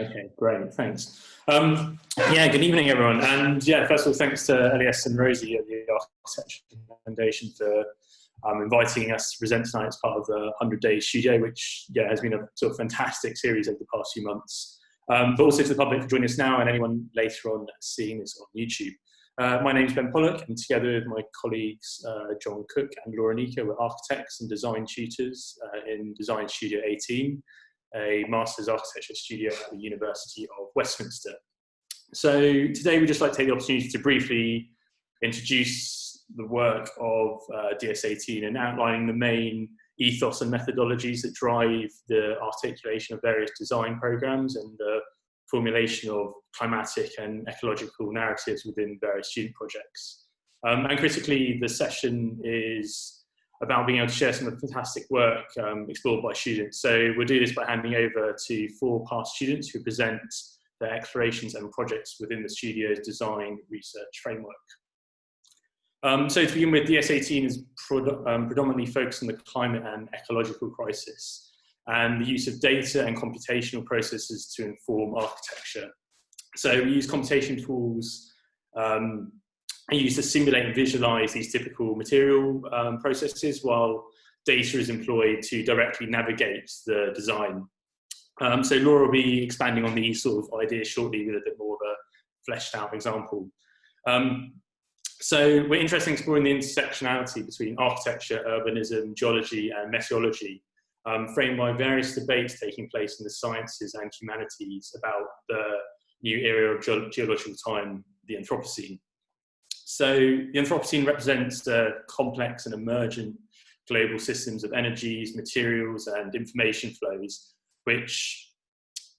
Okay, great, thanks. Yeah, good evening, everyone. And yeah, first of all, thanks to Elias and Rosie at the Architecture Foundation for inviting us to present tonight as part of the 100 Days Studio, which has been a sort of fantastic series over the past few months. But also to the public for joining us now and anyone later on seeing this on YouTube. My name is Ben Pollock, and together with my colleagues John Cook and Laura Nika, we're architects and design tutors in Design Studio 18, a master's architecture studio at the University of Westminster. So today we'd just like to take the opportunity to briefly introduce the work of DS18 and outlining the main ethos and methodologies that drive the articulation of various design programs and the formulation of climatic and ecological narratives within various student projects. And critically, the session is about being able to share some of the fantastic work explored by students. So we'll do this by handing over to 4 past students who present their explorations and projects within the studio's design research framework. So to begin with, DS18 is predominantly focused on the climate and ecological crisis and the use of data and computational processes to inform architecture. So we use computation tools used to simulate and visualize these typical material processes, while data is employed to directly navigate the design. So Laura will be expanding on these sort of ideas shortly with a bit more of a fleshed out example. So we're interested in exploring the intersectionality between architecture, urbanism, geology, and meteorology, framed by various debates taking place in the sciences and humanities about the new era of geological time, the Anthropocene. So the Anthropocene represents complex and emergent global systems of energies, materials, and information flows, which,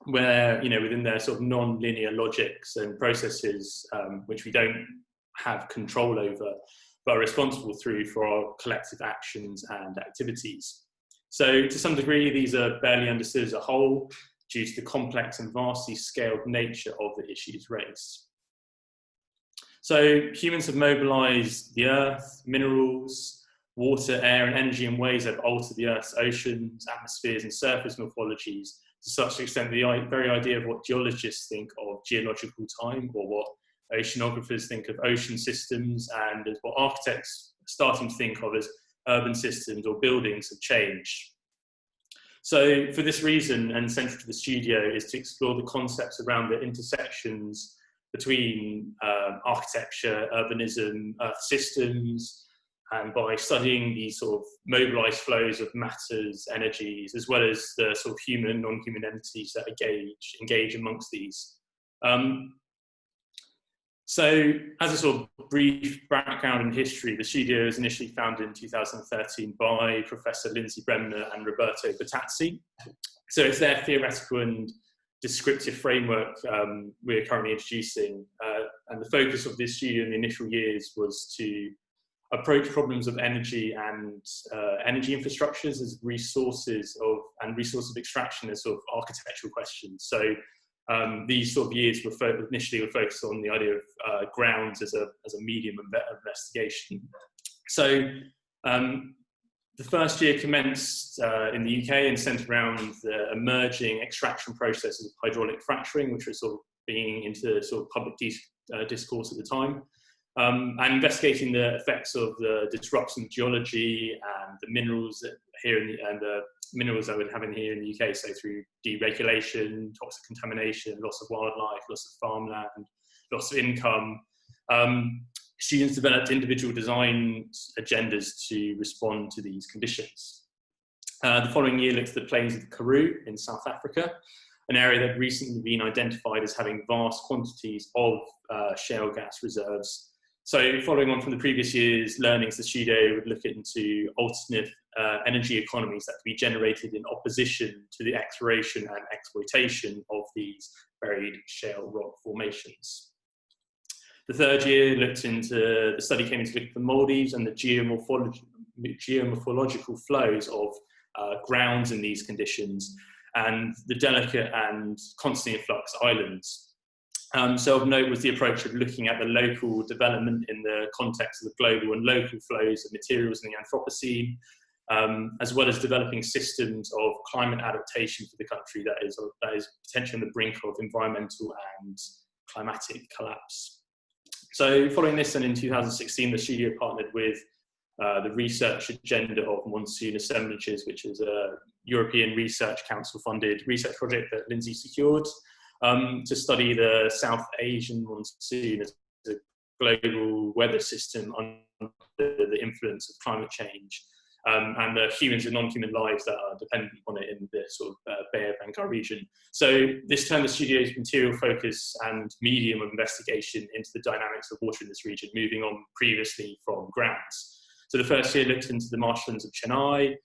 within their sort of non-linear logics and processes, which we don't have control over, but are responsible for our collective actions and activities. So to some degree, these are barely understood as a whole due to the complex and vastly scaled nature of the issues raised. So humans have mobilized the earth, minerals, water, air, and energy in ways that have altered the earth's oceans, atmospheres, and surface morphologies to such an extent the very idea of what geologists think of geological time, or what oceanographers think of ocean systems, and as what architects are starting to think of as urban systems or buildings, have changed. So for this reason, and central to the studio, is to explore the concepts around the intersections between architecture, urbanism, earth systems, and by studying these sort of mobilized flows of matters, energies, as well as the sort of human and non-human entities that engage amongst these. So as a sort of brief background in history, the studio was initially founded in 2013 by Professor Lindsay Bremner and Roberto Bertazzi. So it's their theoretical and descriptive framework we're currently introducing, and the focus of this studio in the initial years was to approach problems of energy and energy infrastructures as resources of extraction as sort of architectural questions. So these sort of years were initially focused on the idea of grounds as a medium of investigation. So the first year commenced in the UK and centered around the emerging extraction processes of hydraulic fracturing, which was sort of being into sort of public discourse at the time, and investigating the effects of the disruption of geology and the minerals here and the minerals that we're having here in the UK, so through deregulation, toxic contamination, loss of wildlife, loss of farmland, loss of income. Students developed individual design agendas to respond to these conditions. The following year looked at the plains of the Karoo in South Africa, an area that had recently been identified as having vast quantities of shale gas reserves. So following on from the previous year's learnings, the studio would look into alternate energy economies that could be generated in opposition to the exploration and exploitation of these buried shale rock formations. The third year looked into, the study came into look at the Maldives and the geomorphological flows of grounds in these conditions and the delicate and constantly in flux islands. So of note was the approach of looking at the local development in the context of the global and local flows of materials in the Anthropocene, as well as developing systems of climate adaptation for the country that is potentially on the brink of environmental and climatic collapse. So following this, and in 2016, the studio partnered with the research agenda of monsoon assemblages, which is a European Research Council funded research project that Lindsay secured to study the South Asian monsoon as a global weather system under the influence of climate change and the humans and non-human lives that are dependent on it in the sort of Bay of Bengal region. So this turned the studio's material focus and medium of investigation into the dynamics of water in this region, moving on previously from grounds. So the first year looked into the marshlands of Chennai,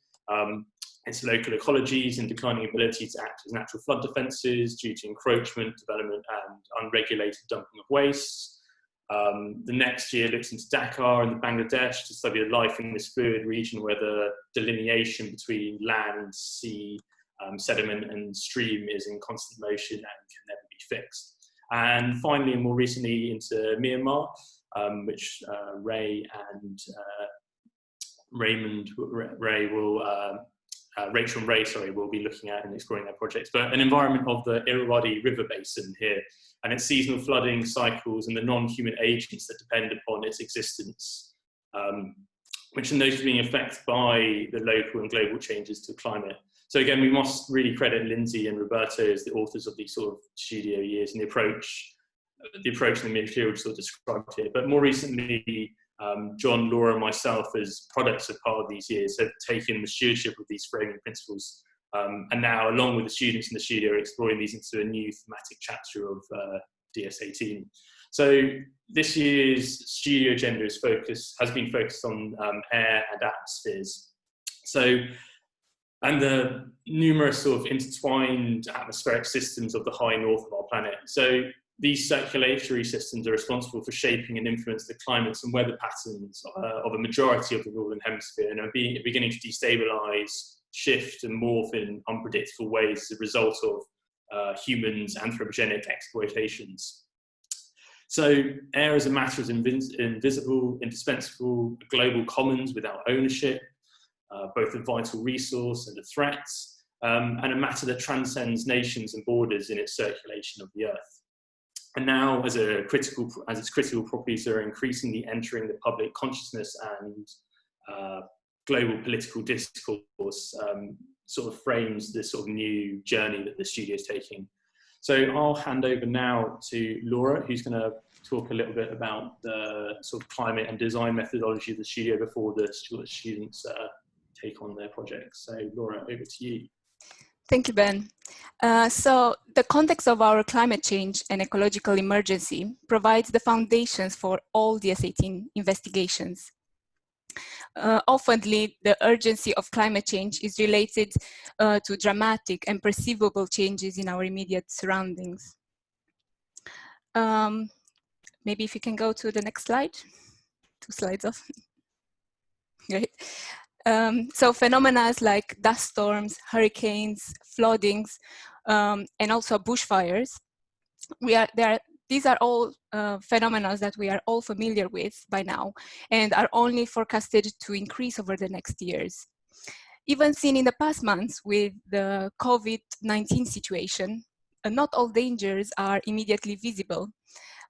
its local ecologies and declining ability to act as natural flood defences due to encroachment, development and unregulated dumping of waste. The next year looked into Dhaka and Bangladesh to study the life in this fluid region where the delineation between land, sea, sediment and stream is in constant motion and can never be fixed. And finally, and more recently, into Myanmar, which Rachel and Ray will be looking at and exploring their projects, but an environment of the Irrawaddy River Basin here and its seasonal flooding cycles and the non-human agents that depend upon its existence, which are notably being affected by the local and global changes to climate. So again, we must really credit Lindsay and Roberto as the authors of these sort of studio years and the approach and the material sort of described here. But more recently, John, Laura, and myself, as products of part of these years, have taken the stewardship of these framing principles, and now, along with the students in the studio, are exploring these into a new thematic chapter of DS18. So this year's studio agenda has been focused on air and atmospheres. So, and the numerous sort of intertwined atmospheric systems of the high north of our planet. So these circulatory systems are responsible for shaping and influence the climates and weather patterns of a majority of the northern hemisphere and are beginning to destabilize, shift and morph in unpredictable ways as a result of humans' anthropogenic exploitations. So air as a matter is invisible, indispensable, a global commons without ownership, both a vital resource and a threat, and a matter that transcends nations and borders in its circulation of the earth. And now, as its critical properties are increasingly entering the public consciousness and global political discourse, sort of frames this sort of new journey that the studio is taking. So I'll hand over now to Laura, who's going to talk a little bit about the sort of climate and design methodology of the studio before the students take on their projects. So Laura, over to you. Thank you, Ben. So the context of our climate change and ecological emergency provides the foundations for all DS18 investigations. Often, the urgency of climate change is related to dramatic and perceivable changes in our immediate surroundings. Maybe if you can go to the next slide. 2 slides off. Great. So phenomena like dust storms, hurricanes, floodings, and also bushfires, these are all phenomena that we are all familiar with by now and are only forecasted to increase over the next years. Even seen in the past months with the COVID-19 situation, not all dangers are immediately visible.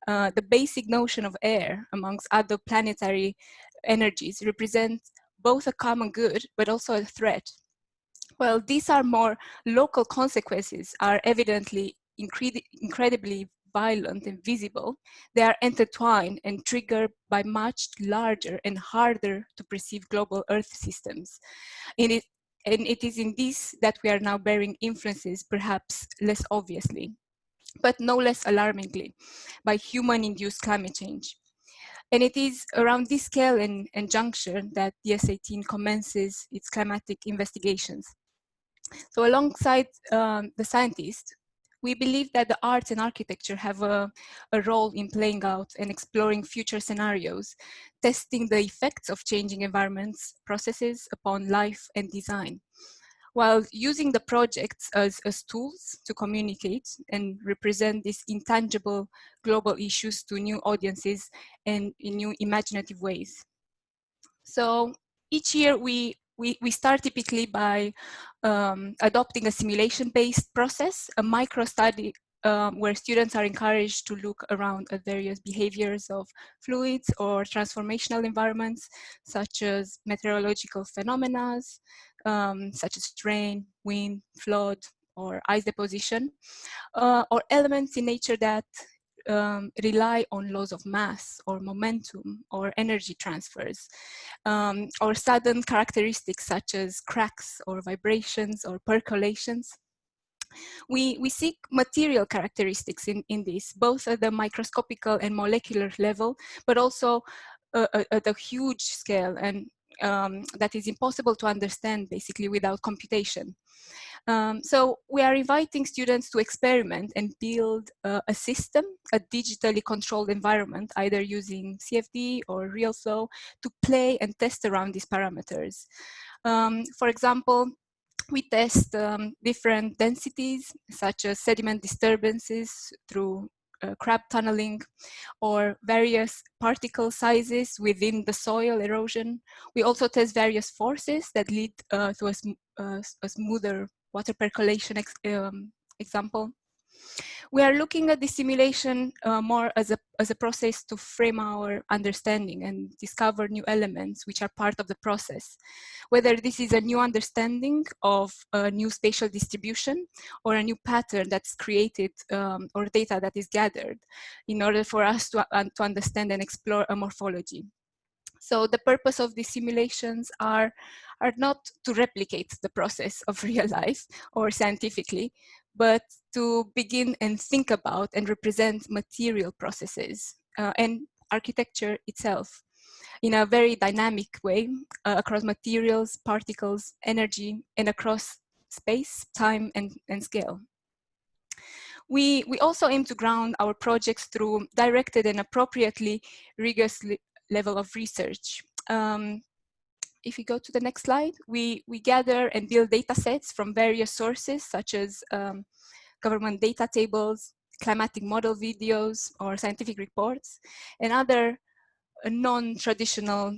The basic notion of air, amongst other planetary energies, represents both a common good, but also a threat. Well, these are more local consequences are evidently incredibly violent and visible. They are intertwined and triggered by much larger and harder to perceive global Earth systems. And it is in this that we are now bearing influences, perhaps less obviously, but no less alarmingly, by human-induced climate change. And it is around this scale and juncture that DS18 commences its climatic investigations. So alongside the scientists, we believe that the arts and architecture have a role in playing out and exploring future scenarios, testing the effects of changing environments, processes upon life and design, while using the projects as tools to communicate and represent these intangible global issues to new audiences and in new imaginative ways. So each year we We start typically by adopting a simulation-based process, a micro-study where students are encouraged to look around at various behaviors of fluids or transformational environments, such as meteorological phenomena, such as rain, wind, flood, or ice deposition, or elements in nature that rely on laws of mass or momentum or energy transfers, or sudden characteristics such as cracks or vibrations or percolations. We seek material characteristics in this, both at the microscopical and molecular level, but also at a huge scale, and that is impossible to understand basically without computation. So we are inviting students to experiment and build a system, a digitally controlled environment, either using CFD or real flow, to play and test around these parameters. For example, we test different densities, such as sediment disturbances through crab tunneling, or various particle sizes within the soil erosion. We also test various forces that lead to a smoother water percolation example. We are looking at the simulation more as a process to frame our understanding and discover new elements which are part of the process. Whether this is a new understanding of a new spatial distribution or a new pattern that's created or data that is gathered in order for us to understand and explore a morphology. So the purpose of these simulations are not to replicate the process of real life or scientifically, but to begin and think about and represent material processes and architecture itself in a very dynamic way across materials, particles, energy, and across space, time, and scale. We also aim to ground our projects through directed and appropriately rigorous level of research. If we go to the next slide, we gather and build data sets from various sources, such as government data tables, climatic model videos, or scientific reports, and other non-traditional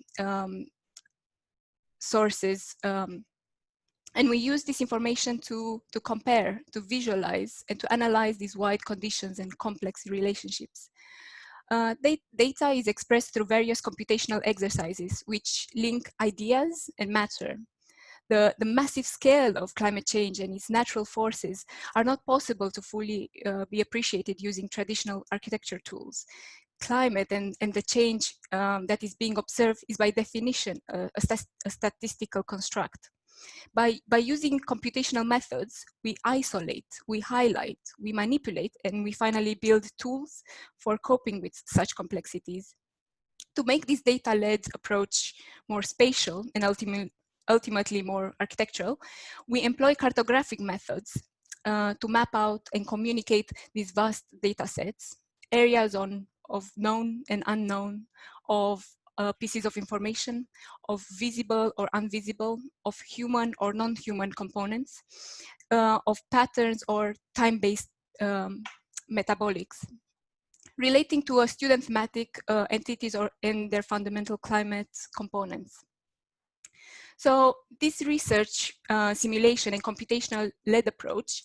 sources. And we use this information to compare, to visualize, and to analyze these wide conditions and complex relationships. Data is expressed through various computational exercises which link ideas and matter. The massive scale of climate change and its natural forces are not possible to fully be appreciated using traditional architecture tools. Climate and the change that is being observed is by definition a statistical construct. By using computational methods, we isolate, we highlight, we manipulate, and we finally build tools for coping with such complexities. To make this data-led approach more spatial and ultimately more architectural, we employ cartographic methods to map out and communicate these vast data sets, areas of known and unknown, of pieces of information, of visible or invisible, of human or non-human components, of patterns or time-based metabolics, relating to a student thematic entities or in their fundamental climate components. So this research, simulation and computational-led approach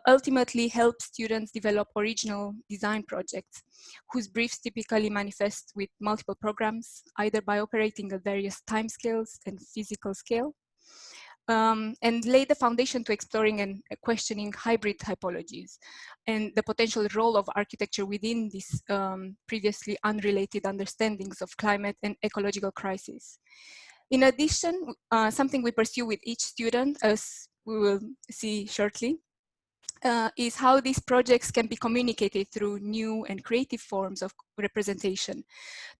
ultimately helps students develop original design projects whose briefs typically manifest with multiple programs, either by operating at various timescales and physical scale, and lay the foundation to exploring and questioning hybrid typologies and the potential role of architecture within these previously unrelated understandings of climate and ecological crisis. In addition, something we pursue with each student, as we will see shortly, is how these projects can be communicated through new and creative forms of representation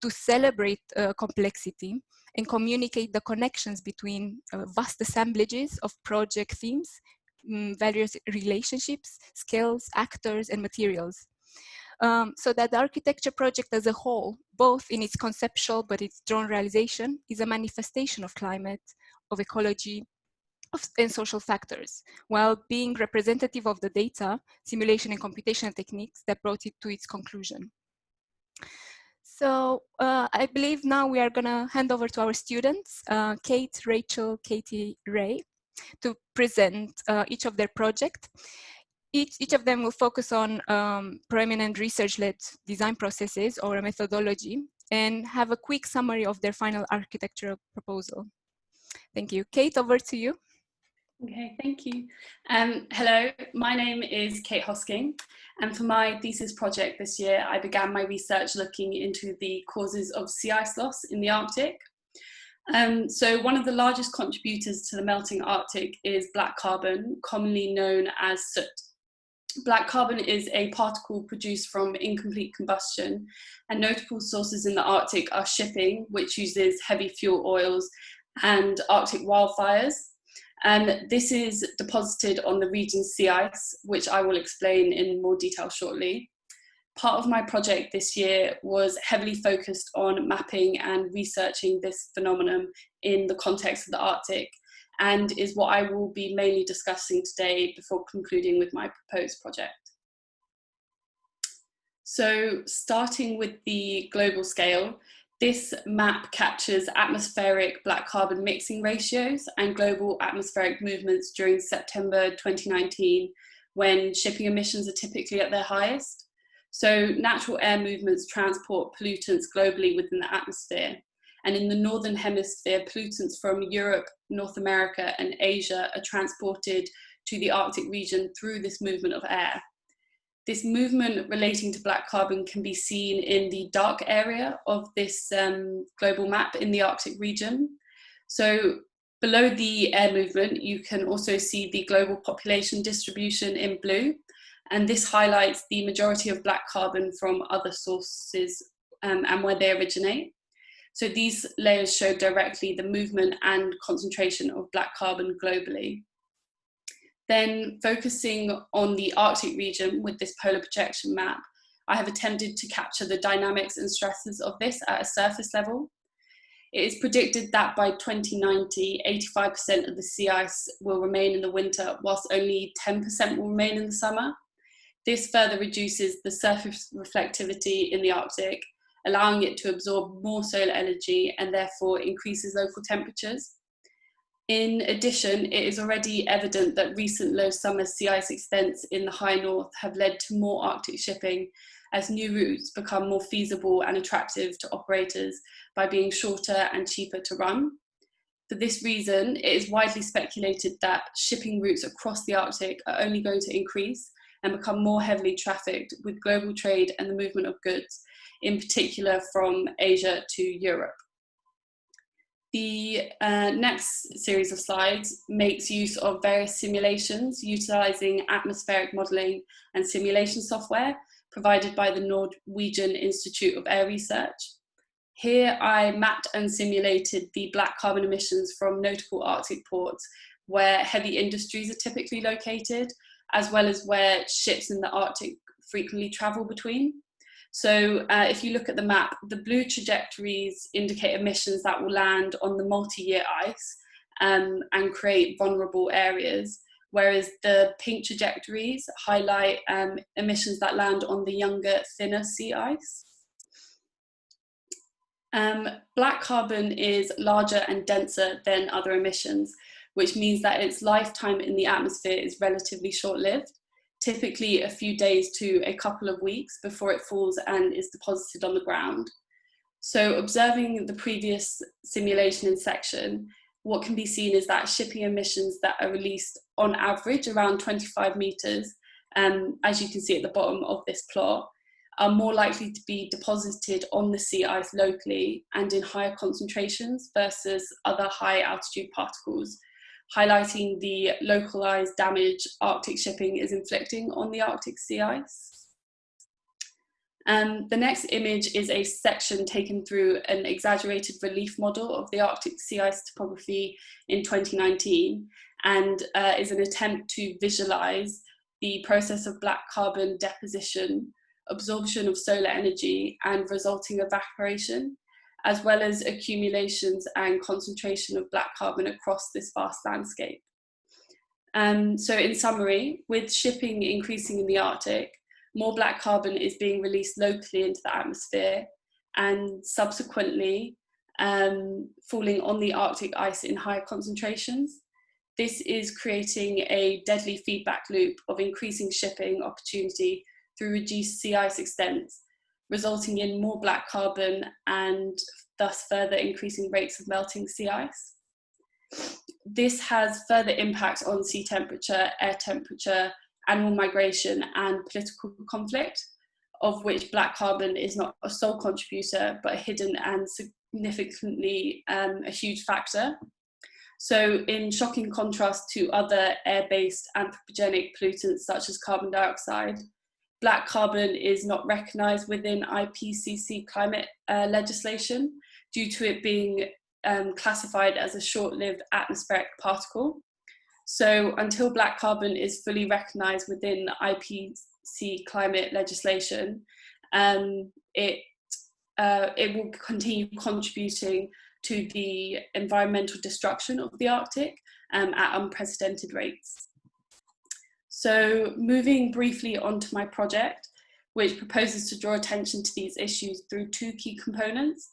to celebrate complexity and communicate the connections between vast assemblages of project themes, various relationships, skills, actors, and materials. So that the architecture project as a whole, both in its conceptual but its drawn realization, is a manifestation of climate, of ecology, and social factors, while being representative of the data, simulation and computational techniques that brought it to its conclusion. So I believe now we are going to hand over to our students, Kate, Rachel, Katie, Ray, to present each of their project. Each of them will focus on preeminent research-led design processes or a methodology and have a quick summary of their final architectural proposal. Thank you. Kate, over to you. Okay, thank you. Hello, my name is Kate Hosking, and for my thesis project this year, I began my research looking into the causes of sea ice loss in the Arctic. So one of the largest contributors to the melting Arctic is black carbon, commonly known as soot. Black carbon is a particle produced from incomplete combustion, and notable sources in the Arctic are shipping, which uses heavy fuel oils, and Arctic wildfires. And this is deposited on the region's sea ice, which I will explain in more detail shortly. Part of my project this year was heavily focused on mapping and researching this phenomenon in the context of the Arctic, and is what I will be mainly discussing today before concluding with my proposed project. So starting with the global scale, this map captures atmospheric black carbon mixing ratios and global atmospheric movements during September 2019, when shipping emissions are typically at their highest. So natural air movements transport pollutants globally within the atmosphere. And in the Northern Hemisphere, pollutants from Europe, North America, and Asia are transported to the Arctic region through this movement of air. This movement relating to black carbon can be seen in the dark area of this global map in the Arctic region. So below the air movement, you can also see the global population distribution in blue. And this highlights the majority of black carbon from other sources and where they originate. So these layers show directly the movement and concentration of black carbon globally. Then focusing on the Arctic region with this polar projection map, I have attempted to capture the dynamics and stresses of this at a surface level. It is predicted that by 2090, 85% of the sea ice will remain in the winter, whilst only 10% will remain in the summer. This further reduces the surface reflectivity in the Arctic, allowing it to absorb more solar energy and therefore increases local temperatures. In addition, it is already evident that recent low summer sea ice extents in the high north have led to more Arctic shipping, as new routes become more feasible and attractive to operators by being shorter and cheaper to run. For this reason, it is widely speculated that shipping routes across the Arctic are only going to increase and become more heavily trafficked with global trade and the movement of goods, in particular from Asia to Europe. The next series of slides makes use of various simulations utilizing atmospheric modeling and simulation software provided by the Norwegian Institute of Air Research. Here I mapped and simulated the black carbon emissions from notable Arctic ports where heavy industries are typically located, as well as where ships in the Arctic frequently travel between. So if you look at the map, the blue trajectories indicate emissions that will land on the multi-year ice and create vulnerable areas, whereas the pink trajectories highlight emissions that land on the younger, thinner sea ice. Black carbon is larger and denser than other emissions, which means that its lifetime in the atmosphere is relatively short-lived, typically a few days to a couple of weeks before it falls and is deposited on the ground. So observing the previous simulation in section, what can be seen is that shipping emissions that are released on average around 25 meters, as you can see at the bottom of this plot, are more likely to be deposited on the sea ice locally and in higher concentrations versus other high altitude particles, highlighting the localized damage Arctic shipping is inflicting on the Arctic sea ice. The next image is a section taken through an exaggerated relief model of the Arctic sea ice topography in 2019, and is an attempt to visualize the process of black carbon deposition, absorption of solar energy, and resulting evaporation, as well as accumulations and concentration of black carbon across this vast landscape. So in summary, with shipping increasing in the Arctic, more black carbon is being released locally into the atmosphere, and subsequently falling on the Arctic ice in higher concentrations. This is creating a deadly feedback loop of increasing shipping opportunity through reduced sea ice extents, resulting in more black carbon and thus further increasing rates of melting sea ice. This has further impacts on sea temperature, air temperature, animal migration, and political conflict, of which black carbon is not a sole contributor, but a hidden and significantly a huge factor. So in shocking contrast to other air-based anthropogenic pollutants such as carbon dioxide, black carbon is not recognised within IPCC climate legislation due to it being classified as a short-lived atmospheric particle. So until black carbon is fully recognised within IPCC climate legislation, it will continue contributing to the environmental destruction of the Arctic at unprecedented rates. So moving briefly onto my project, which proposes to draw attention to these issues through two key components.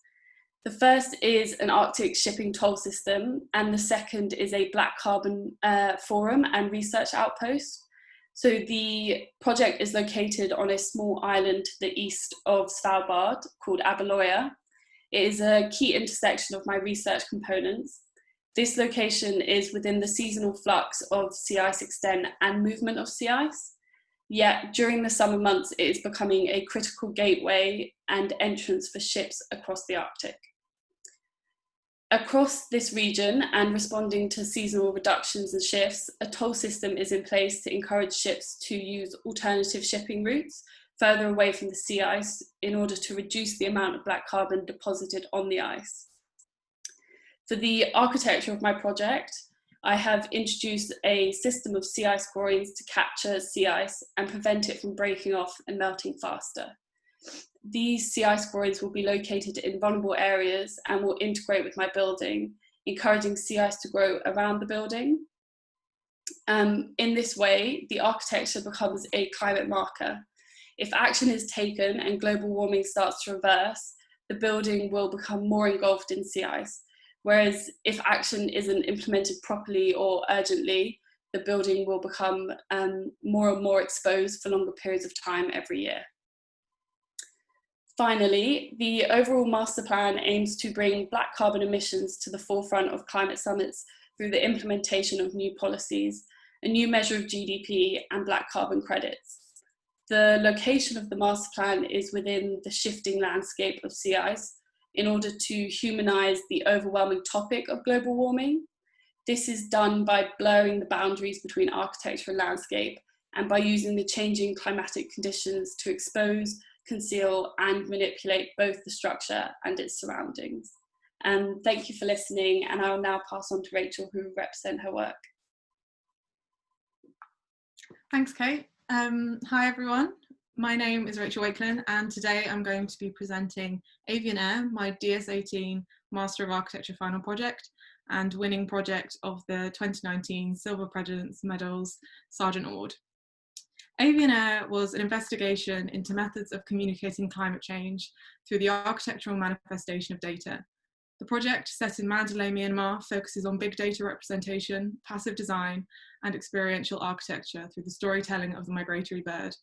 The first is an Arctic shipping toll system, and the second is a black carbon forum and research outpost. So the project is located on a small island to the east of Svalbard called Aberloya. It is a key intersection of my research components. This location is within the seasonal flux of sea ice extent and movement of sea ice. Yet during the summer months, it is becoming a critical gateway and entrance for ships across the Arctic. Across this region and responding to seasonal reductions and shifts, a toll system is in place to encourage ships to use alternative shipping routes further away from the sea ice in order to reduce the amount of black carbon deposited on the ice. For the architecture of my project, I have introduced a system of sea ice groins to capture sea ice and prevent it from breaking off and melting faster. These sea ice groins will be located in vulnerable areas and will integrate with my building, encouraging sea ice to grow around the building. In this way, the architecture becomes a climate marker. If action is taken and global warming starts to reverse, the building will become more engulfed in sea ice. Whereas if action isn't implemented properly or urgently, the building will become more and more exposed for longer periods of time every year. Finally, the overall master plan aims to bring black carbon emissions to the forefront of climate summits through the implementation of new policies, a new measure of GDP, and black carbon credits. The location of the master plan is within the shifting landscape of sea ice in order to humanise the overwhelming topic of global warming. This is done by blurring the boundaries between architecture and landscape, and by using the changing climatic conditions to expose, conceal, and manipulate both the structure and its surroundings. Thank you for listening, and I'll now pass on to Rachel, who will represent her work. Thanks, Kate. Hi everyone, my name is Rachel Oakland, and today I'm going to be presenting Avian Air, my DS18 Master of Architecture final project and winning project of the 2019 Silver President's Medals Sergeant Award. Avian Air was an investigation into methods of communicating climate change through the architectural manifestation of data. The project, set in Mandalay, Myanmar, focuses on big data representation, passive design, and experiential architecture through the storytelling of the migratory bird.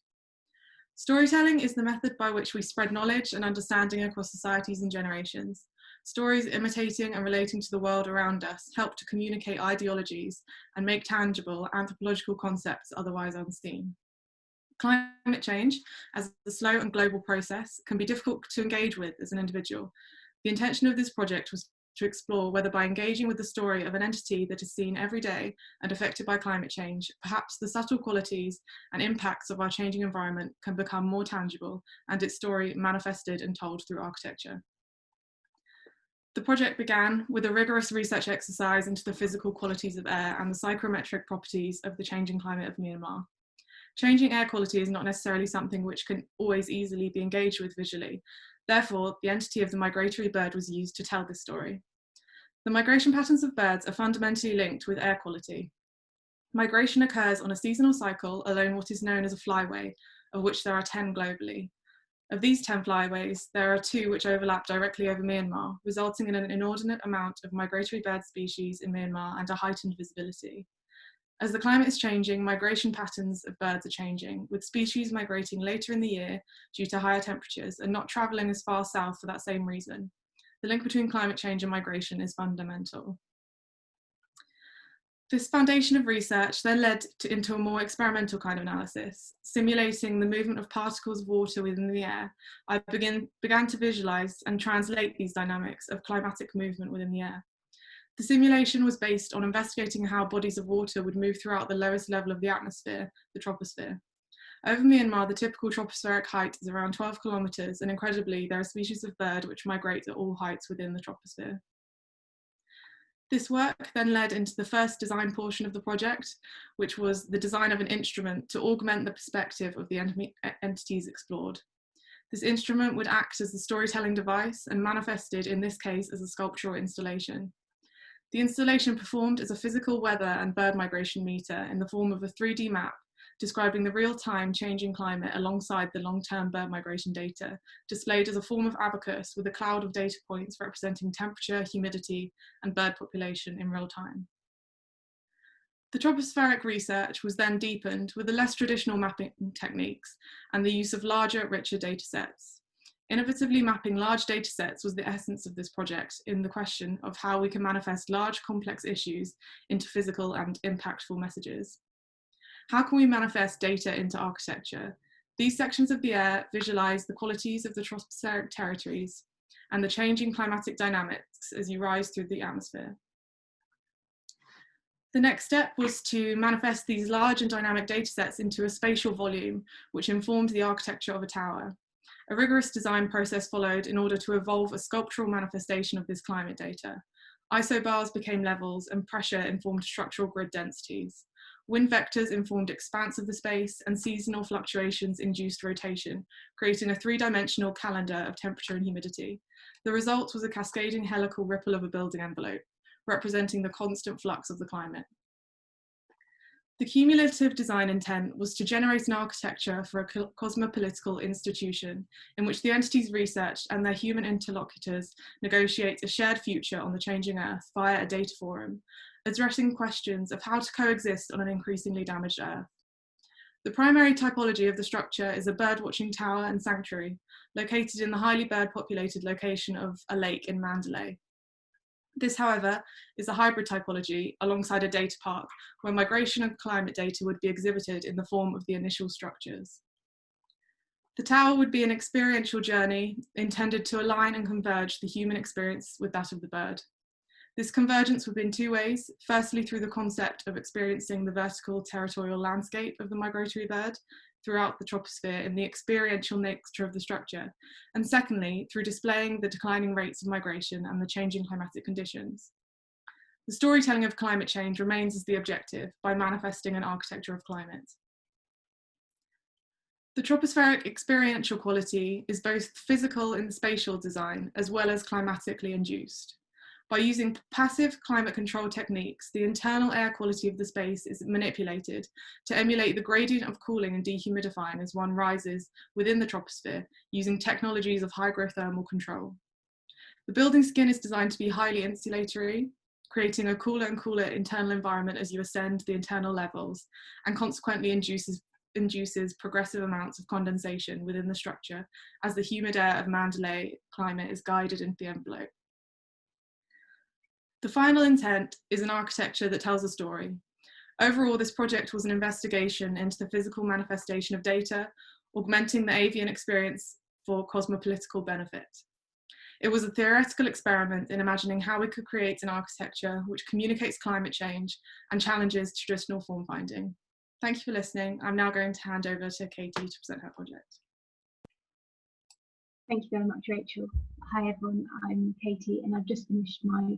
Storytelling is the method by which we spread knowledge and understanding across societies and generations. Stories imitating and relating to the world around us help to communicate ideologies and make tangible anthropological concepts otherwise unseen. Climate change, as a slow and global process, can be difficult to engage with as an individual. The intention of this project was to explore whether by engaging with the story of an entity that is seen every day and affected by climate change, perhaps the subtle qualities and impacts of our changing environment can become more tangible and its story manifested and told through architecture. The project began with a rigorous research exercise into the physical qualities of air and the psychrometric properties of the changing climate of Myanmar. Changing air quality is not necessarily something which can always easily be engaged with visually. Therefore, the entity of the migratory bird was used to tell this story. The migration patterns of birds are fundamentally linked with air quality. Migration occurs on a seasonal cycle along what is known as a flyway, of which there are 10 globally. Of these 10 flyways, there are 2 which overlap directly over Myanmar, resulting in an inordinate amount of migratory bird species in Myanmar and a heightened visibility. As the climate is changing, migration patterns of birds are changing, with species migrating later in the year due to higher temperatures and not travelling as far south for that same reason. The link between climate change and migration is fundamental. This foundation of research then led into a more experimental kind of analysis. Simulating the movement of particles of water within the air, I began to visualise and translate these dynamics of climatic movement within the air. The simulation was based on investigating how bodies of water would move throughout the lowest level of the atmosphere, the troposphere. Over Myanmar, the typical tropospheric height is around 12 kilometres, and incredibly, there are species of bird which migrate at all heights within the troposphere. This work then led into the first design portion of the project, which was the design of an instrument to augment the perspective of the entities explored. This instrument would act as the storytelling device and manifested in this case as a sculptural installation. The installation performed as a physical weather and bird migration meter in the form of a 3D map describing the real-time changing climate alongside the long-term bird migration data, displayed as a form of abacus with a cloud of data points representing temperature, humidity, and bird population in real time. The tropospheric research was then deepened with the less traditional mapping techniques and the use of larger, richer data sets. Innovatively mapping large data sets was the essence of this project in the question of how we can manifest large, complex issues into physical and impactful messages. How can we manifest data into architecture? These sections of the air visualize the qualities of the tropospheric territories and the changing climatic dynamics as you rise through the atmosphere. The next step was to manifest these large and dynamic data sets into a spatial volume, which informed the architecture of a tower. A rigorous design process followed in order to evolve a sculptural manifestation of this climate data. Isobars became levels and pressure informed structural grid densities. Wind vectors informed expanse of the space, and seasonal fluctuations induced rotation, creating a 3-dimensional calendar of temperature and humidity. The result was a cascading helical ripple of a building envelope, representing the constant flux of the climate. The cumulative design intent was to generate an architecture for a cosmopolitical institution in which the entities researched and their human interlocutors negotiate a shared future on the changing Earth via a data forum, addressing questions of how to coexist on an increasingly damaged Earth. The primary typology of the structure is a bird-watching tower and sanctuary, located in the highly bird-populated location of a lake in Mandalay. This, however, is a hybrid typology alongside a data park, where migration and climate data would be exhibited in the form of the initial structures. The tower would be an experiential journey intended to align and converge the human experience with that of the bird. This convergence would be in 2 ways. Firstly, through the concept of experiencing the vertical territorial landscape of the migratory bird throughout the troposphere in the experiential nature of the structure. And secondly, through displaying the declining rates of migration and the changing climatic conditions. The storytelling of climate change remains as the objective by manifesting an architecture of climate. The tropospheric experiential quality is both physical in the spatial design as well as climatically induced. By using passive climate control techniques, the internal air quality of the space is manipulated to emulate the gradient of cooling and dehumidifying as one rises within the troposphere using technologies of hygrothermal control. The building skin is designed to be highly insulatory, creating a cooler and cooler internal environment as you ascend the internal levels, and consequently induces progressive amounts of condensation within the structure as the humid air of Mandalay climate is guided into the envelope. The final intent is an architecture that tells a story. Overall, this project was an investigation into the physical manifestation of data, augmenting the avian experience for cosmopolitical benefit. It was a theoretical experiment in imagining how we could create an architecture which communicates climate change and challenges traditional form finding. Thank you for listening. I'm now going to hand over to Katie to present her project. Thank you very much, Rachel. Hi everyone, I'm Katie and I've just finished my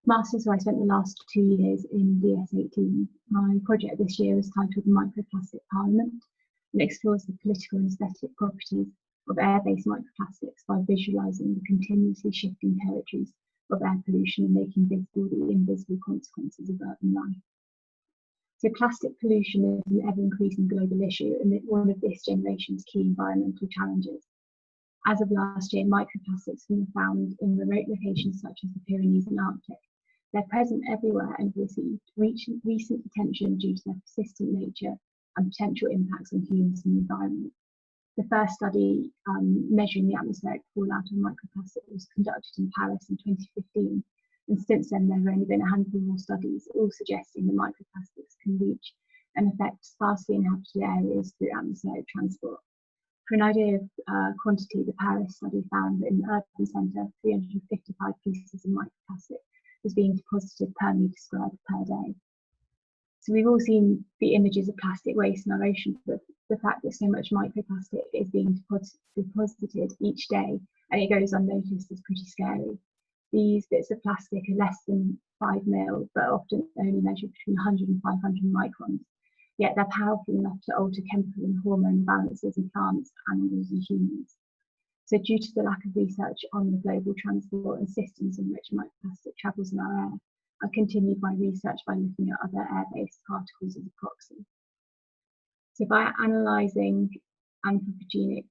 Master's, where I spent the last 2 years in DS18. My project this year is titled Microplastic Parliament and explores the political and aesthetic properties of air-based microplastics by visualising the continuously shifting territories of air pollution and making visible the invisible consequences of urban life. So plastic pollution is an ever-increasing global issue and one of this generation's key environmental challenges. As of last year, microplastics can be found in remote locations such as the Pyrenees and Arctic. They're present everywhere and have received recent attention due to their persistent nature and potential impacts on humans and the environment. The first study measuring the atmospheric fallout of microplastic was conducted in Paris in 2015, and since then there have only been a handful more studies, all suggesting that microplastics can reach and affect sparsely inhabited areas through atmospheric transport. For an idea of quantity, the Paris study found that in the urban centre, 355 pieces of microplastic was being deposited per metre squared per day. So we've all seen the images of plastic waste in our ocean, but the fact that so much microplastic is being deposited each day and it goes unnoticed is pretty scary. These bits of plastic are less than 5 mil, but often only measure between 100 and 500 microns. Yet they're powerful enough to alter chemical and hormone balances in plants, animals and humans. So due to the lack of research on the global transport and systems in which microplastic travels in our air, I continued my research by looking at other air-based particles as a proxy. So by analysing anthropogenic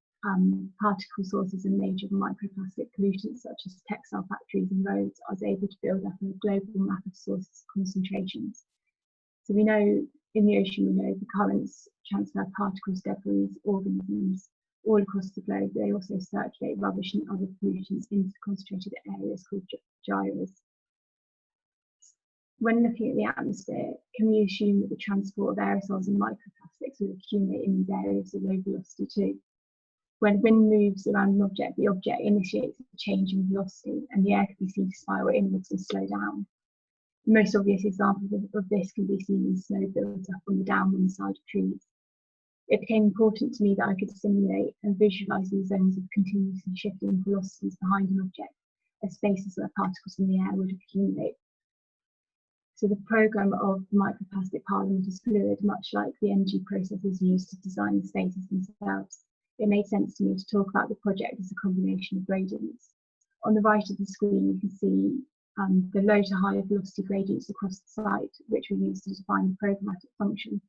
particle sources and major microplastic pollutants such as textile factories and roads, I was able to build up a global map of source concentrations. So we know in the ocean, we know the currents transfer particles, debris, organisms all across the globe. They also circulate rubbish and other pollutants into concentrated areas called gyres. When looking at the atmosphere, can we assume that the transport of aerosols and microplastics will accumulate in these areas of low velocity too? When wind moves around an object, the object initiates a change in velocity and the air can be seen to spiral inwards and slow down. The most obvious example of this can be seen in snow built up on the downwind side of trees. It became important to me that I could simulate and visualise these zones of continuously shifting velocities behind an object as spaces where particles in the air would accumulate. So the programme of microplastic parliament is fluid, much like the energy processes used to design the spaces themselves. It made sense to me to talk about the project as a combination of gradients. On the right of the screen, you can see the low to high velocity gradients across the site, which were used to define the programmatic function,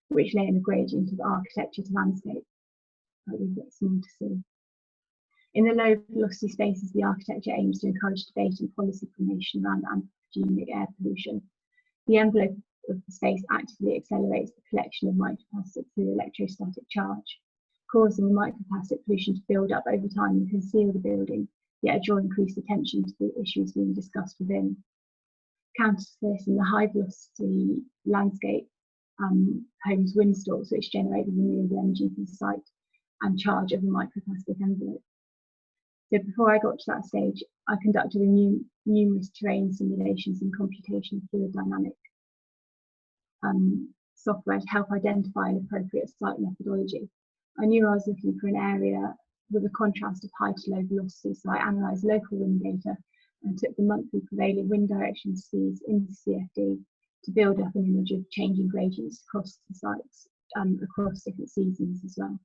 which lay in a gradient of architecture to landscape. We've got some to see. In the low velocity spaces, the architecture aims to encourage debate and policy formation around anthropogenic air pollution. The envelope of the space actively accelerates the collection of microplastics through electrostatic charge, causing the microplastic pollution to build up over time and conceal the building, yet draw increased attention to the issues being discussed within. Counter to this, in the high velocity landscape, homes windstalks, which generate the renewable energy from the site and charge of a microplastic envelope. So before I got to that stage, I conducted numerous terrain simulations and computational fluid dynamic software to help identify an appropriate site methodology. I knew I was looking for an area with a contrast of high to low velocity, so I analysed local wind data and took the monthly prevailing wind direction speeds into CFD to build up an image of changing gradients across the sites, across different seasons as well.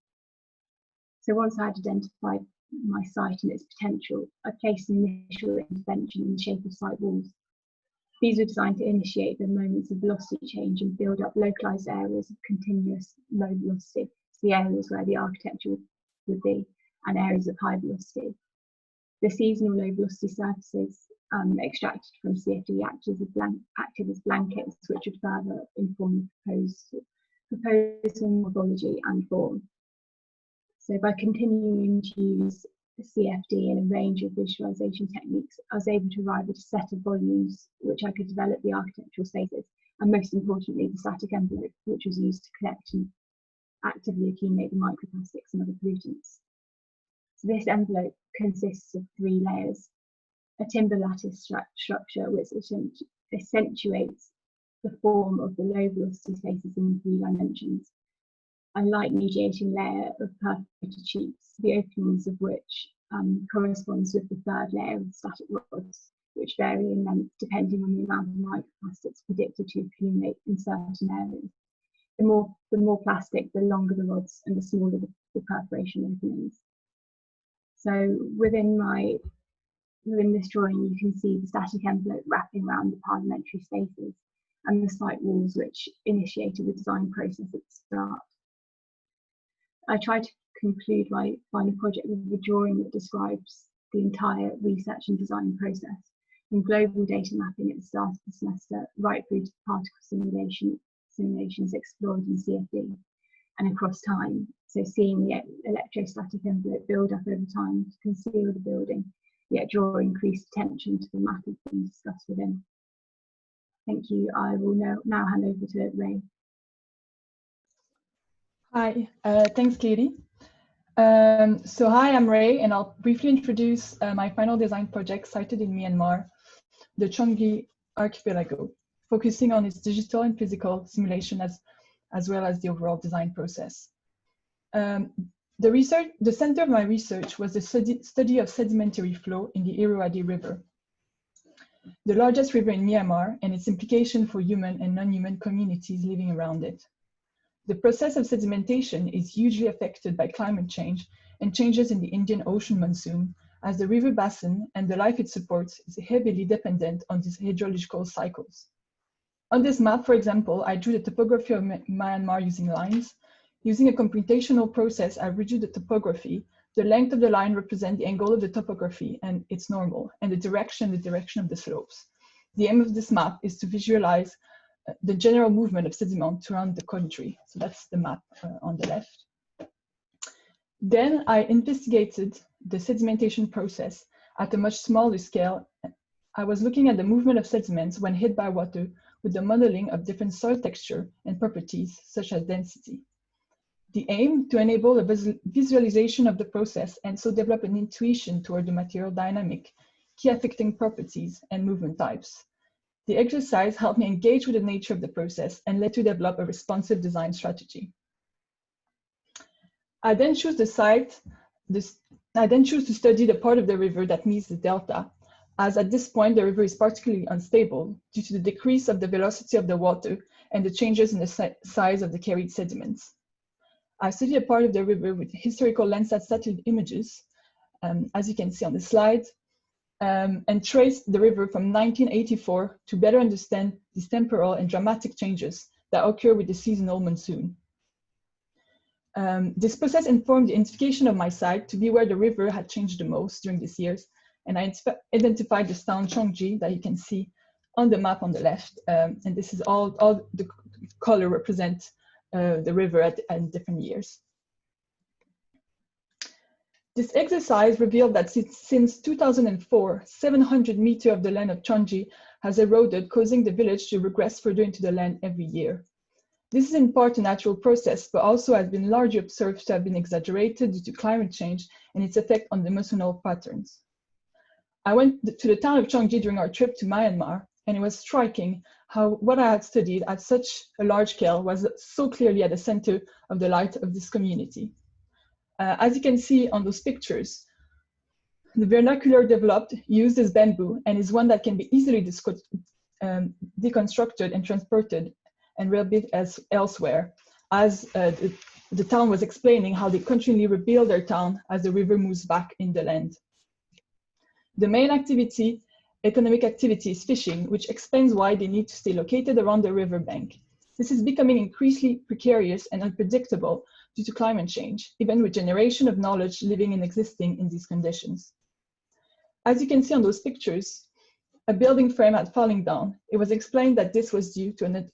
So once I had identified my site and its potential, I placed an initial intervention in the shape of site walls. These were designed to initiate the moments of velocity change and build up localised areas of continuous low velocity, the areas where the architecture would be, and areas of high velocity. The seasonal low velocity surfaces extracted from CFD acted as blankets, which would further inform the proposed morphology and form. So by continuing to use CFD and a range of visualization techniques, I was able to arrive at a set of volumes which I could develop the architectural spaces, and most importantly, the static envelope, which was used to collect and actively accumulate the microplastics and other pollutants. So this envelope consists of 3 layers: a timber lattice structure which accentuates the form of the low velocity spaces in 3 dimensions, a light mediating layer of perforated sheets, the openings of which corresponds with the 3rd layer of static rods, which vary in length depending on the amount of microplastics predicted to accumulate in certain areas. The more plastic, the longer the rods and the smaller the perforation openings. So within this drawing, you can see the static envelope wrapping around the parliamentary spaces, and the site walls, which initiated the design process at the start. I tried to conclude my final project with a drawing that describes the entire research and design process, from global data mapping at the start of the semester right through to particle simulations explored in CFD and across time. So seeing the electrostatic envelope build up over time to conceal the building, yet draw increased attention to the matters being discussed within. Thank you. I will now hand over to Ray. Hi, thanks, Katie. So hi, I'm Ray, and I'll briefly introduce my final design project sited in Myanmar, the Chongi Archipelago, focusing on its digital and physical simulation as well as the overall design process. The center of my research was the study of sedimentary flow in the Irrawaddy River, the largest river in Myanmar, and its implication for human and non-human communities living around it. The process of sedimentation is hugely affected by climate change and changes in the Indian Ocean monsoon, as the river basin and the life it supports is heavily dependent on these hydrological cycles. On this map, for example, I drew the topography of Myanmar using lines. Using a computational process, I redrew the topography. The length of the line represents the angle of the topography and its normal, and the direction of the slopes. The aim of this map is to visualize the general movement of sediment around the country. So that's the map on the left. Then I investigated the sedimentation process at a much smaller scale. I was looking at the movement of sediments when hit by water with the modeling of different soil texture and properties such as density. The aim to enable a visualization of the process and so develop an intuition toward the material dynamic, key affecting properties and movement types. The exercise helped me engage with the nature of the process and led to develop a responsive design strategy. I then choose to study the part of the river that meets the delta, as at this point the river is particularly unstable due to the decrease of the velocity of the water and the changes in the size of the carried sediments. I studied a part of the river with historical Landsat satellite images, as you can see on the slide, and traced the river from 1984 to better understand these temporal and dramatic changes that occur with the seasonal monsoon. This process informed the identification of my site to be where the river had changed the most during these years, and I identified the town Chongji that you can see on the map on the left, and this is all the color represent the river at different years. This exercise revealed that since 2004, 700 meters of the land of Chonji has eroded, causing the village to regress further into the land every year. This is in part a natural process, but also has been largely observed to have been exaggerated due to climate change and its effect on the monsoonal patterns. I went to the town of Chongji during our trip to Myanmar, and it was striking how what I had studied at such a large scale was so clearly at the center of the light of this community. As you can see on those pictures, the vernacular developed used as bamboo and is one that can be easily deconstructed and transported and rebuilt as elsewhere, as the town was explaining how they continually rebuild their town as the river moves back in the land. The main economic activity is fishing, which explains why they need to stay located around the riverbank. This is becoming increasingly precarious and unpredictable due to climate change, even with generation of knowledge living and existing in these conditions. As you can see on those pictures, a building frame had fallen down. It was explained that this was due to an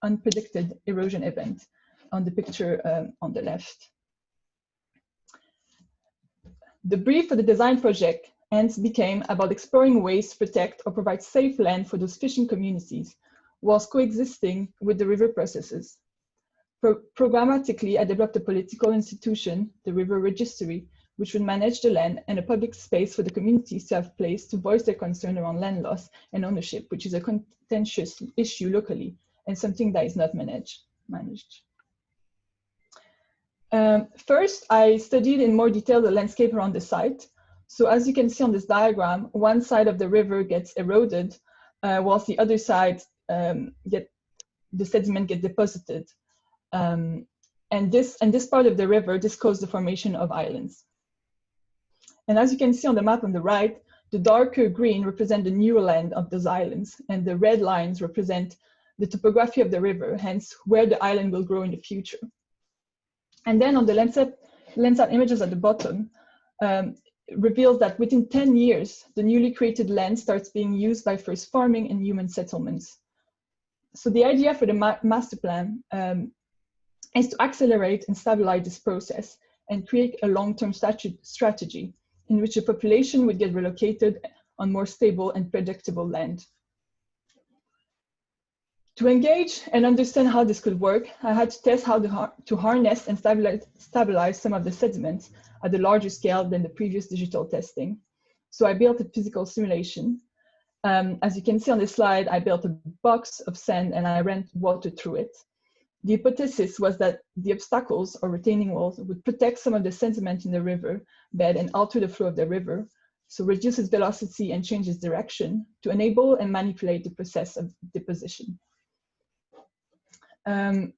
unpredicted erosion event on the picture on the left. The brief for the design project hence became about exploring ways to protect or provide safe land for those fishing communities whilst coexisting with the river processes. Programmatically, I developed a political institution, the River Registry, which would manage the land and a public space for the communities to have place to voice their concern around land loss and ownership, which is a contentious issue locally and something that is not managed. First, I studied in more detail the landscape around the site. So as you can see on this diagram, one side of the river gets eroded, whilst the other side the sediment gets deposited. And this part of the river, this caused the formation of islands. And as you can see on the map on the right, The darker green represent the neural land of those islands, and the red lines represent the topography of the river, hence where the island will grow in the future. And then on the Landsat images at the bottom, reveals that within 10 years, the newly created land starts being used by first farming and human settlements. So the idea for the master plan is to accelerate and stabilize this process and create a long-term strategy in which the population would get relocated on more stable and predictable land. To engage and understand how this could work, I had to test how to harness and stabilize some of the sediments at a larger scale than the previous digital testing. So I built a physical simulation. As you can see on this slide, I built a box of sand and I ran water through it. The hypothesis was that the obstacles or retaining walls would protect some of the sediment in the river bed and alter the flow of the river, so reduce its velocity and change its direction to enable and manipulate the process of deposition.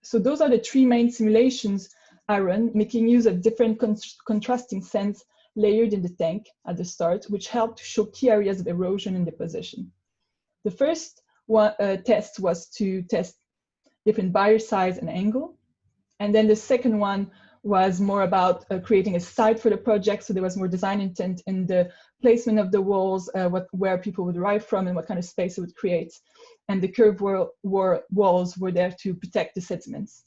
So those are the three main simulations I run, making use of different contrasting sands layered in the tank at the start, which helped to show key areas of erosion and deposition. The first test was to test different barrier size and angle. And then the second one was more about creating a site for the project. So there was more design intent in the placement of the walls, where people would arrive from and what kind of space it would create. And the curved walls were there to protect the sediments.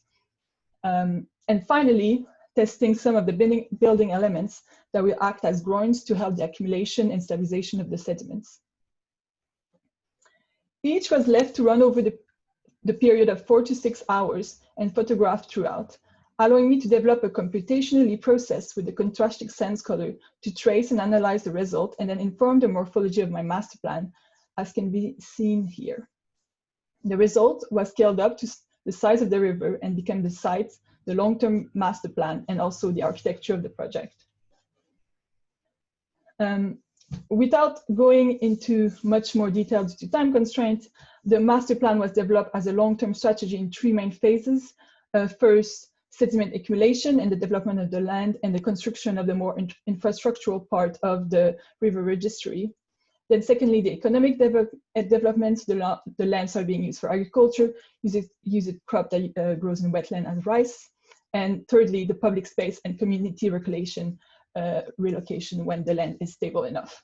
And finally, testing some of the building elements that will act as groins to help the accumulation and stabilization of the sediments. Each was left to run over the period of 4 to 6 hours and photographed throughout, allowing me to develop a computationally process with the contrasting sands color to trace and analyze the result and then inform the morphology of my master plan, as can be seen here. The result was scaled up to the size of the river and became the site, the long-term master plan, and also the architecture of the project. Without going into much more detail due to time constraints, the master plan was developed as a long-term strategy in 3 main phases. First, sediment accumulation and the development of the land and the construction of the more infrastructural part of the river registry. Then secondly, the economic developments, the lands are being used for agriculture, use a crop that grows in wetland as rice. And thirdly, the public space and community relocation when the land is stable enough.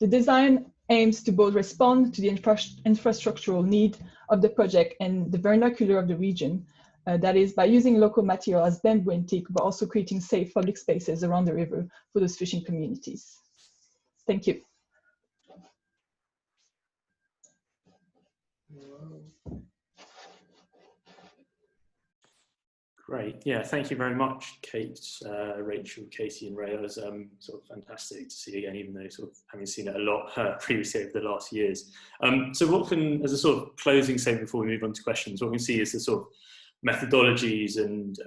The design aims to both respond to the infrastructural need of the project and the vernacular of the region, that is by using local material as bamboo and teak, but also creating safe public spaces around the river for those fishing communities. Thank you. Great. Yeah, thank you very much, Kate, Rachel, Katie, and Ray. It was sort of fantastic to see again, even though sort of having seen it a lot previously over the last years. So what can, as a sort of closing statement before we move on to questions, what we can see is the sort of methodologies and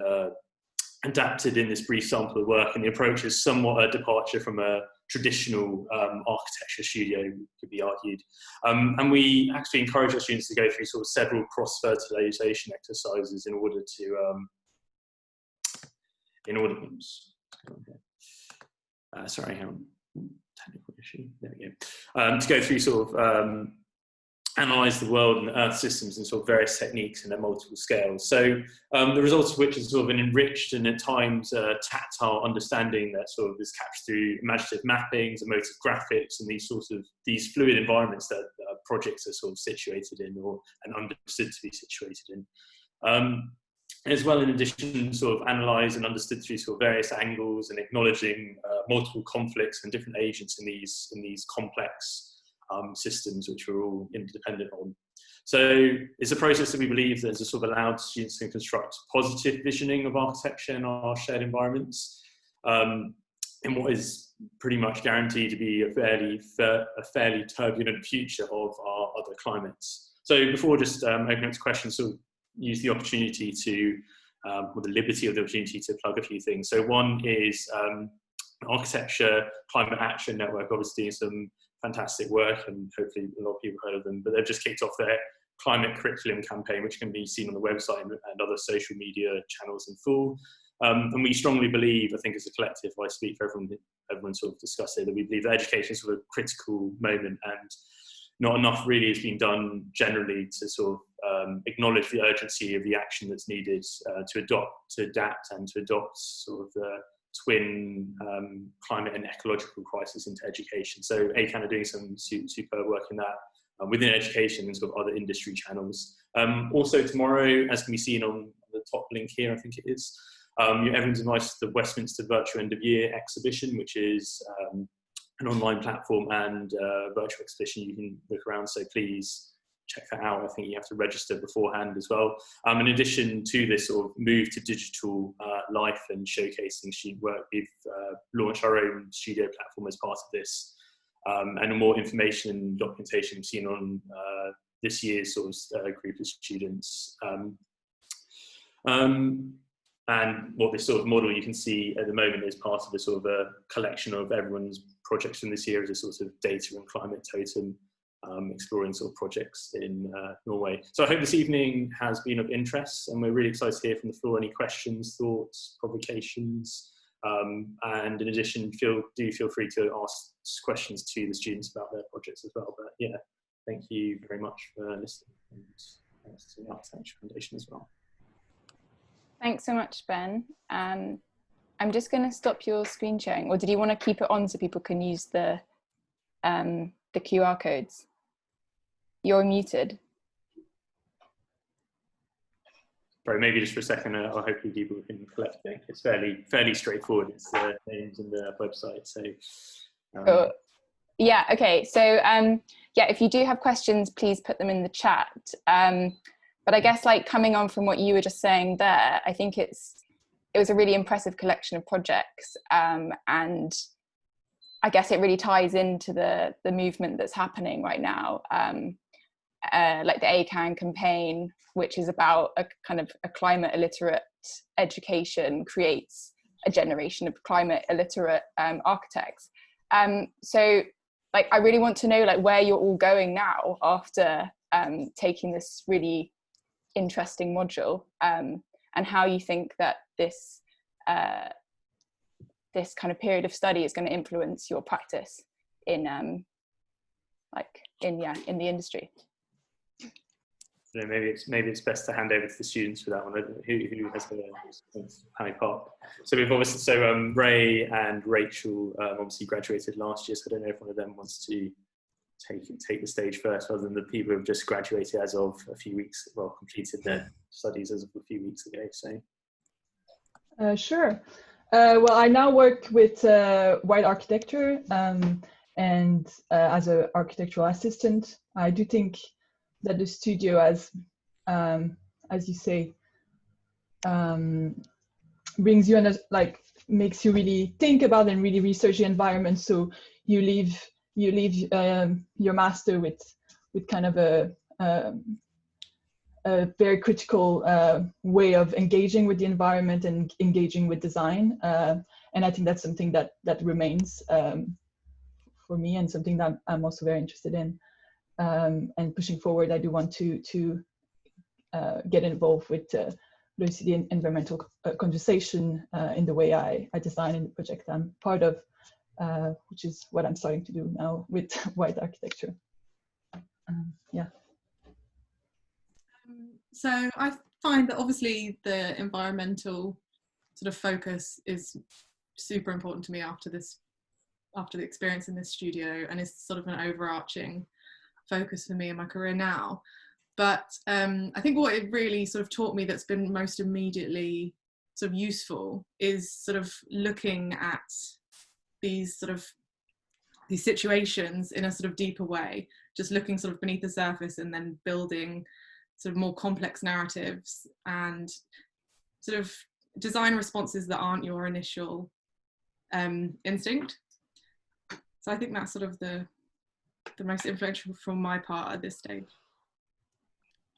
adapted in this brief sample of work, and the approach is somewhat a departure from a traditional architecture studio, could be argued. And we actually encourage our students to go through sort of several cross-fertilization exercises in order to sorry, hang on, technical issue, there we go. To go through sort of analyze the world and the Earth systems and sort of various techniques in their multiple scales. So the results of which is sort of an enriched and at times tactile understanding that sort of is captured through imaginative mappings, emotive graphics, and these fluid environments that projects are sort of situated in and understood to be situated in. As well, in addition, sort of analysed and understood through sort of various angles and acknowledging multiple conflicts and different agents in these complex systems, which we're all interdependent on. So it's a process that we believe that has sort of allowed students to construct positive visioning of architecture in our shared environments, in what is pretty much guaranteed to be a fairly turbulent future of our other climates. So before just opening up to questions, so use the opportunity to, or the liberty of the opportunity to plug a few things. So one is Architecture Climate Action Network, obviously doing some fantastic work, and hopefully a lot of people heard of them, but they've just kicked off their climate curriculum campaign, which can be seen on the website and other social media channels in full. And we strongly believe, I think as a collective, I speak for everyone sort of discussed it, that we believe that education is sort of a critical moment, and not enough really has been done generally to sort of acknowledge the urgency of the action that's needed to adapt and to adopt sort of the twin climate and ecological crisis into education. So ACAN are doing some superb work in that within education and sort of other industry channels. Also tomorrow, as can be seen on the top link here, I think it is, everyone's invited to the Westminster Virtual End of Year exhibition, which is an online platform and virtual exhibition you can look around, so please check that out. I think you have to register beforehand as well. In addition to this sort of move to digital life and showcasing student work, we've launched our own studio platform as part of this, and more information and documentation seen on this year's sort of group of students. And what this sort of model you can see at the moment is part of a sort of a collection of everyone's projects from this year as a sort of data and climate totem, exploring sort of projects in Norway. So I hope this evening has been of interest, and we're really excited to hear from the floor any questions, thoughts, provocations, and in addition, do feel free to ask questions to the students about their projects as well. But yeah, thank you very much for listening, and thanks to the Architecture Foundation as well. Thanks so much, Ben. I'm just going to stop your screen sharing, or did you want to keep it on so people can use the QR codes? You're muted. Sorry, maybe just for a second, I'll hopefully people can collect it. It's fairly straightforward. It's the names and the website. So Cool. Yeah, okay. So yeah, if you do have questions, please put them in the chat. But I guess, like, coming on from what you were just saying there, I think it was a really impressive collection of projects, and I guess it really ties into the movement that's happening right now, like the ACAN campaign, which is about a kind of a climate illiterate education creates a generation of climate illiterate architects. So, like, I really want to know, like, where you're all going now after taking this really interesting module, and how you think that this this kind of period of study is going to influence your practice in in the industry. So maybe it's best to hand over to the students for that one. Who has the panel part? So we've obviously Ray and Rachel obviously graduated last year, so I don't know if one of them wants to take the stage first, rather than the people who've just graduated as of a few weeks, well, completed their studies as of a few weeks ago. So sure. Well, I now work with White Architecture, and as an architectural assistant. I do think that the studio, as you say, brings you in, like, makes you really think about and really research the environment. So you leave your master with kind of a very critical way of engaging with the environment and engaging with design, and I think that's something that remains for me, and something that I'm also very interested in. And pushing forward, I do want to get involved with the OECD environmental conversation in the way I design in the project I'm part of, which is what I'm starting to do now with White Architecture. Yeah. So I find that obviously the environmental sort of focus is super important to me after the experience in this studio, and is sort of an overarching focus for me in my career now. But I think what it really sort of taught me that's been most immediately sort of useful is sort of looking at these situations in a sort of deeper way, just looking sort of beneath the surface and then building sort of more complex narratives and sort of design responses that aren't your initial instinct. So I think that's sort of the most influential from my part at this stage.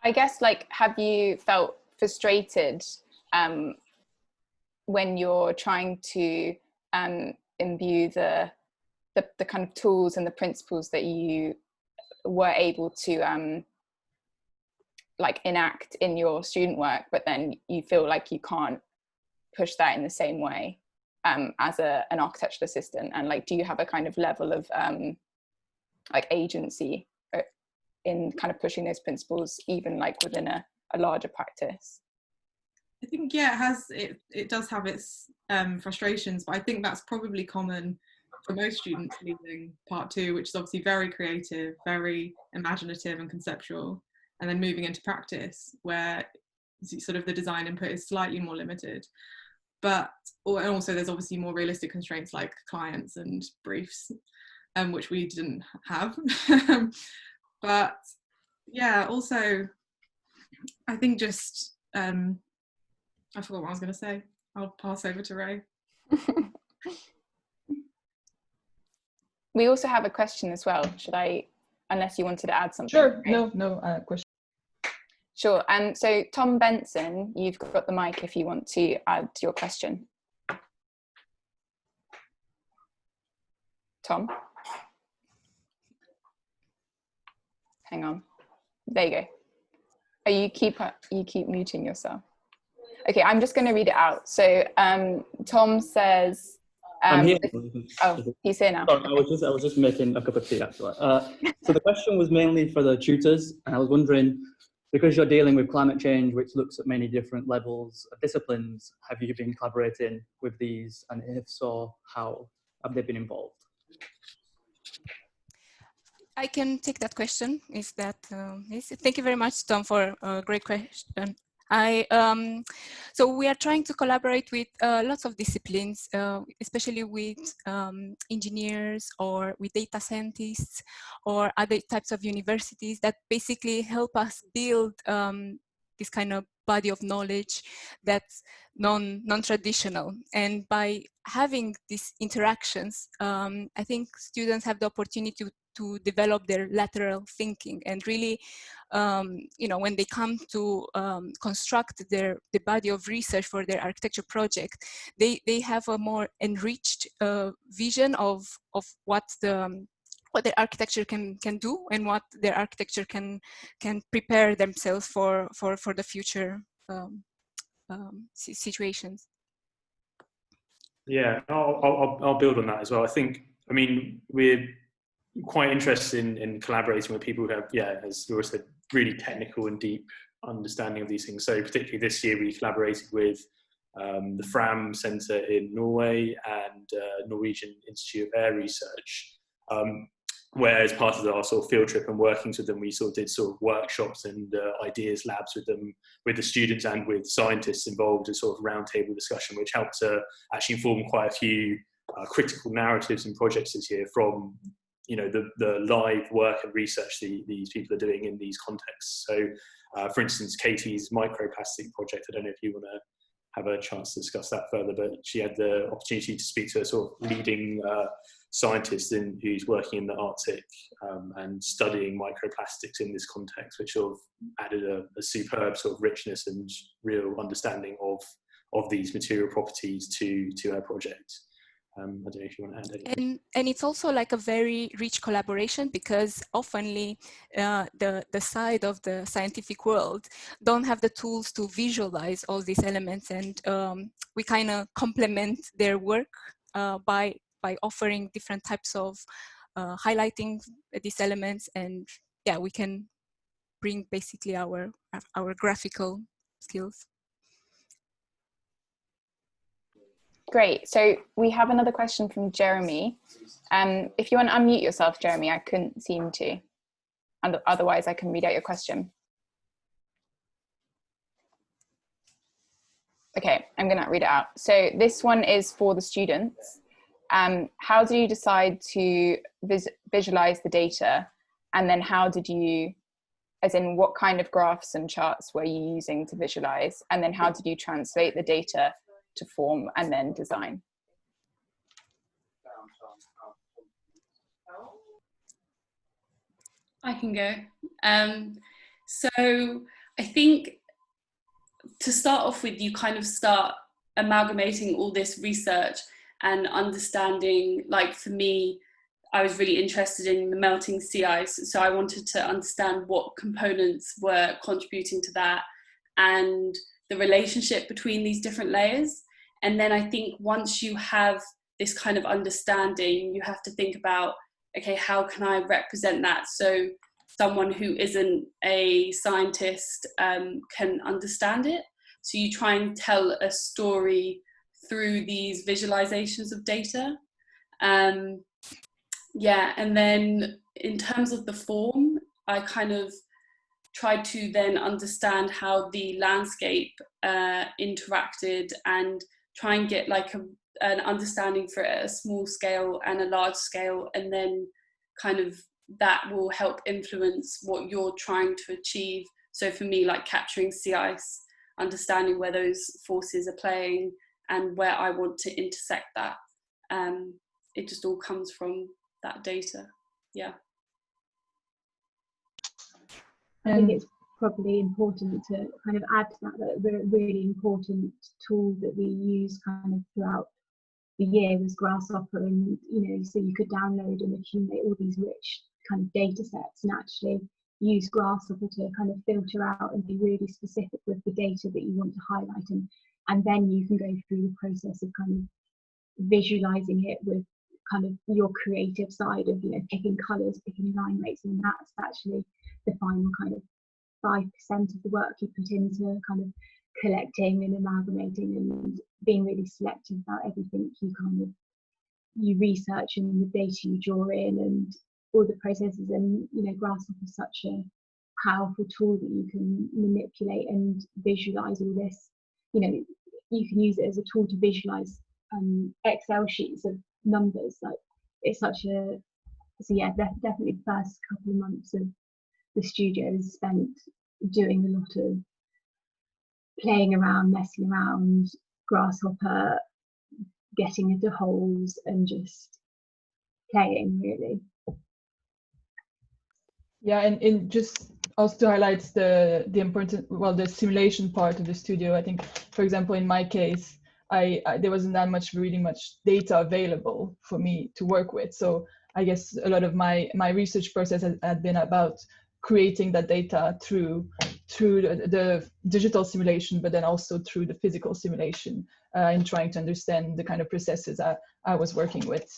I guess, like, have you felt frustrated when you're trying to imbue the kind of tools and the principles that you were able to like enact in your student work, but then you feel like you can't push that in the same way as an architectural assistant? And like, do you have a kind of level of like agency in kind of pushing those principles, even like within a larger practice? I think, yeah, it does have its frustrations, but I think that's probably common for most students leaving part 2, which is obviously very creative, very imaginative and conceptual, and then moving into practice where sort of the design input is slightly more limited. But and also there's obviously more realistic constraints like clients and briefs, which we didn't have. But yeah, also I think just I forgot what I was going to say. I'll pass over to Ray. We also have a question as well. Should I, unless you wanted to add something? Sure. Right? No question. Sure. And so Tom Benson, you've got the mic if you want to add your question. Tom? Hang on. There you go. Oh, you keep muting yourself. Okay, I'm just going to read it out. So Tom says, I'm here. Oh, he's here now. Sorry, I was just making a cup of tea actually. So the question was mainly for the tutors, and I was wondering, because you're dealing with climate change, which looks at many different levels of disciplines, have you been collaborating with these, and if so, how have they been involved? I can take that question. Is that thank you very much, Tom, for a great question. So we are trying to collaborate with lots of disciplines, especially with engineers or with data scientists or other types of universities that basically help us build this kind of body of knowledge that's non-traditional. And by having these interactions, I think students have the opportunity to develop their lateral thinking and really, when they come to construct the body of research for their architecture project, they have a more enriched vision of what their architecture can do and what their architecture can prepare themselves for the future situations. Yeah, I'll build on that as well. I mean, we're quite interested in collaborating with people who have, as Laura said, really technical and deep understanding of these things. So particularly this year, we collaborated with the Fram Centre in Norway and Norwegian Institute of Air Research, where as part of our sort of field trip and workings with them, we sort of did sort of workshops and ideas labs with them, with the students and with scientists involved in sort of roundtable discussion, which helped to actually inform quite a few critical narratives and projects this year from the live work and research these people are doing in these contexts. So for instance, Katie's microplastic project, I don't know if you want to have a chance to discuss that further, but she had the opportunity to speak to a sort of leading scientist who's working in the Arctic and studying microplastics in this context, which sort of added a superb sort of richness and real understanding of these material properties to her project. I don't know if you want to add anything. And it's also like a very rich collaboration, because oftenly the side of the scientific world don't have the tools to visualize all these elements, and we kind of complement their work by offering different types of highlighting these elements, and we can bring basically our graphical skills. Great. So we have another question from Jeremy. If you want to unmute yourself, Jeremy, I couldn't seem to. And otherwise, I can read out your question. Okay, I'm going to read it out. So this one is for the students. How do you decide to visualize the data? And then how did you, as in what kind of graphs and charts were you using to visualize? And then how did you translate the data to form and then design? I can go. So I think to start off with, you kind of start amalgamating all this research and understanding, like for me, I was really interested in the melting sea ice. So I wanted to understand what components were contributing to that and the relationship between these different layers. And then I think once you have this kind of understanding, you have to think about, okay, how can I represent that so someone who isn't a scientist can understand it? So you try and tell a story through these visualizations of data. Yeah, and then in terms of the form, I kind of tried to then understand how the landscape interacted and try and get like an understanding for a small scale and a large scale, and then kind of that will help influence what you're trying to achieve. So for me, like capturing sea ice, understanding where those forces are playing and where I want to intersect that. It just all comes from that data. Yeah. I think it's probably important to kind of add to that a really important tool that we use kind of throughout the year was Grasshopper, and so you could download and accumulate all these rich kind of data sets and actually use Grasshopper to kind of filter out and be really specific with the data that you want to highlight, and then you can go through the process of kind of visualizing it with kind of your creative side of picking colors, picking line rates, and that's actually the final kind of 5% of the work you put into kind of collecting and amalgamating and being really selective about everything you research and the data you draw in and all the processes. And Grasshopper is such a powerful tool that you can manipulate and visualize all this. You can use it as a tool to visualize Excel sheets of numbers. Like it's such a definitely the first couple of months of the studio is spent doing a lot of playing around, messing around, Grasshopper, getting into holes and just playing, really. Yeah, and just also to highlight the important, the simulation part of the studio. I think, for example, in my case, there wasn't that much data available for me to work with. So I guess a lot of my research process had been about creating that data through the digital simulation, but then also through the physical simulation, and trying to understand the kind of processes I was working with.